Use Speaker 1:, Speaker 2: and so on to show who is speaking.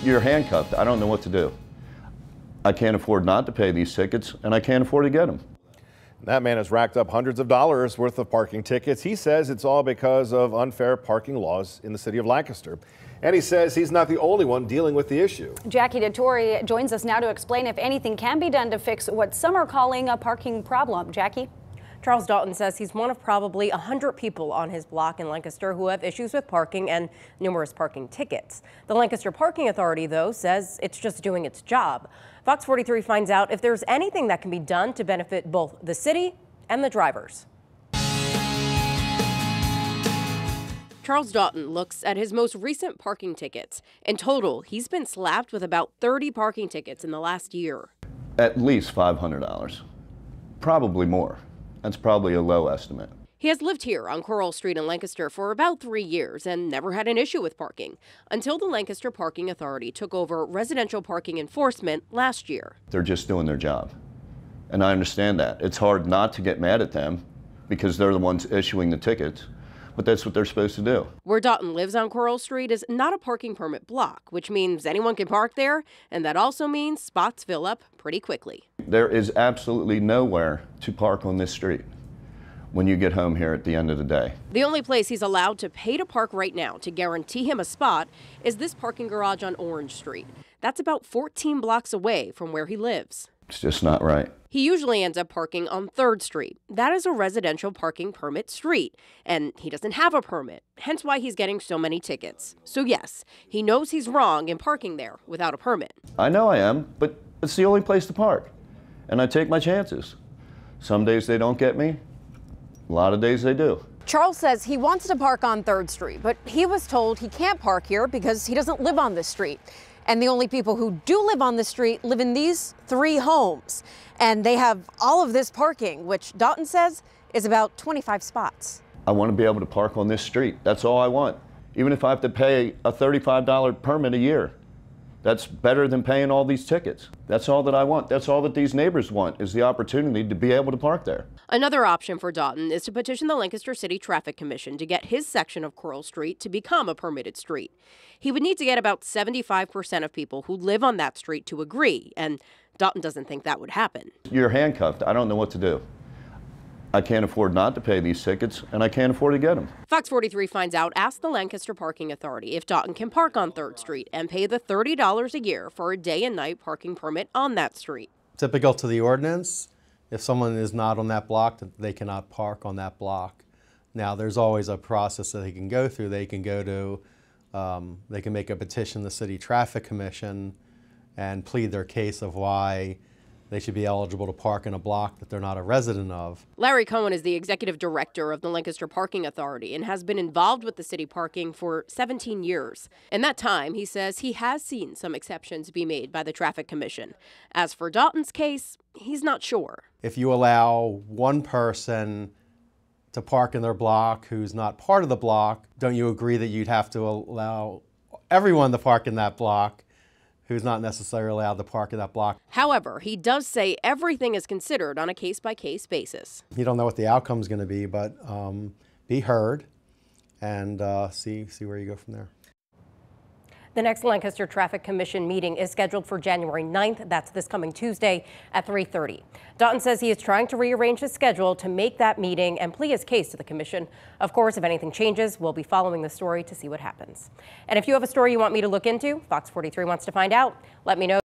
Speaker 1: You're handcuffed. I don't know what to do. I can't afford not to pay these tickets, and I can't afford to get them.
Speaker 2: That man has racked up hundreds of dollars worth of parking tickets. He says it's all because of unfair parking laws in the city of Lancaster. And he says he's not the only one dealing with the issue.
Speaker 3: Jackie DeTore joins us now to explain if anything can be done to fix what some are calling a parking problem. Jackie?
Speaker 4: Charles Dalton says he's one of probably 100 people on his block in Lancaster who have issues with parking and numerous parking tickets. The Lancaster Parking Authority, though, says it's just doing its job. Fox 43 finds out if there's anything that can be done to benefit both the city and the drivers. Charles Dalton looks at his most recent parking tickets. In total, he's been slapped with about 30 parking tickets in the last year.
Speaker 1: At least $500, probably more. That's probably a low estimate.
Speaker 4: He has lived here on Coral Street in Lancaster for about 3 years and never had an issue with parking until the Lancaster Parking Authority took over residential parking enforcement last year.
Speaker 1: They're just doing their job. And I understand that. It's hard not to get mad at them because they're the ones issuing the tickets, but that's what they're supposed to do. Where
Speaker 4: Dalton lives on Coral Street is not a parking permit block, which means anyone can park there, and that also means spots fill up pretty quickly.
Speaker 1: There is absolutely nowhere to park on this street when you get home here at the end of the day.
Speaker 4: The only place he's allowed to pay to park right now to guarantee him a spot is this parking garage on Orange Street. That's about 14 blocks away from where he lives.
Speaker 1: It's just not right.
Speaker 4: He usually ends up parking on 3rd Street. That is a residential parking permit street, and he doesn't have a permit, hence why he's getting so many tickets. So yes, he knows he's wrong in parking there without a permit.
Speaker 1: I know I am, but it's the only place to park, and I take my chances. Some days they don't get me, a lot of days they do.
Speaker 3: Charles says he wants to park on 3rd Street, but he was told he can't park here because he doesn't live on this street. And the only people who do live on the street live in these 3 homes. And they have all of this parking, which Dalton says is about 25 spots.
Speaker 1: I want to be able to park on this street. That's all I want. Even if I have to pay a $35 permit a year. That's better than paying all these tickets. That's all that I want. That's all that these neighbors want, is the opportunity to be able to park there.
Speaker 4: Another option for Dalton is to petition the Lancaster City Traffic Commission to get his section of Coral Street to become a permitted street. He would need to get about 75% of people who live on that street to agree, and Dalton doesn't think that would happen.
Speaker 1: You're handcuffed. I don't know what to do. I can't afford not to pay these tickets, and I can't afford to get them.
Speaker 4: Fox 43 finds out, asked the Lancaster Parking Authority if Dalton can park on 3rd Street and pay the $30 a year for a day and night parking permit on that street.
Speaker 5: Typical to the ordinance, if someone is not on that block, they cannot park on that block. Now, there's always a process that they can go through. They can go to, they can make a petition to the City Traffic Commission and plead their case of why they should be eligible to park in a block that they're not a resident of.
Speaker 4: Larry Cohen is the executive director of the Lancaster Parking Authority and has been involved with the city parking for 17 years. In that time, he says he has seen some exceptions be made by the Traffic Commission. As for Dalton's case, he's not sure.
Speaker 5: If you allow one person to park in their block who's not part of the block, don't you agree that you'd have to allow everyone to park in that block who's not necessarily allowed to park in that block?
Speaker 4: However, he does say everything is considered on a case-by-case basis.
Speaker 5: You don't know what the outcome is going to be, but be heard and see where you go from there.
Speaker 4: The next Lancaster Traffic Commission meeting is scheduled for January 9th. That's this coming Tuesday at 3:30. Dalton says he is trying to rearrange his schedule to make that meeting and plead his case to the commission. Of course, if anything changes, we'll be following the story to see what happens. And if you have a story you want me to look into, Fox 43 wants to find out, let me know.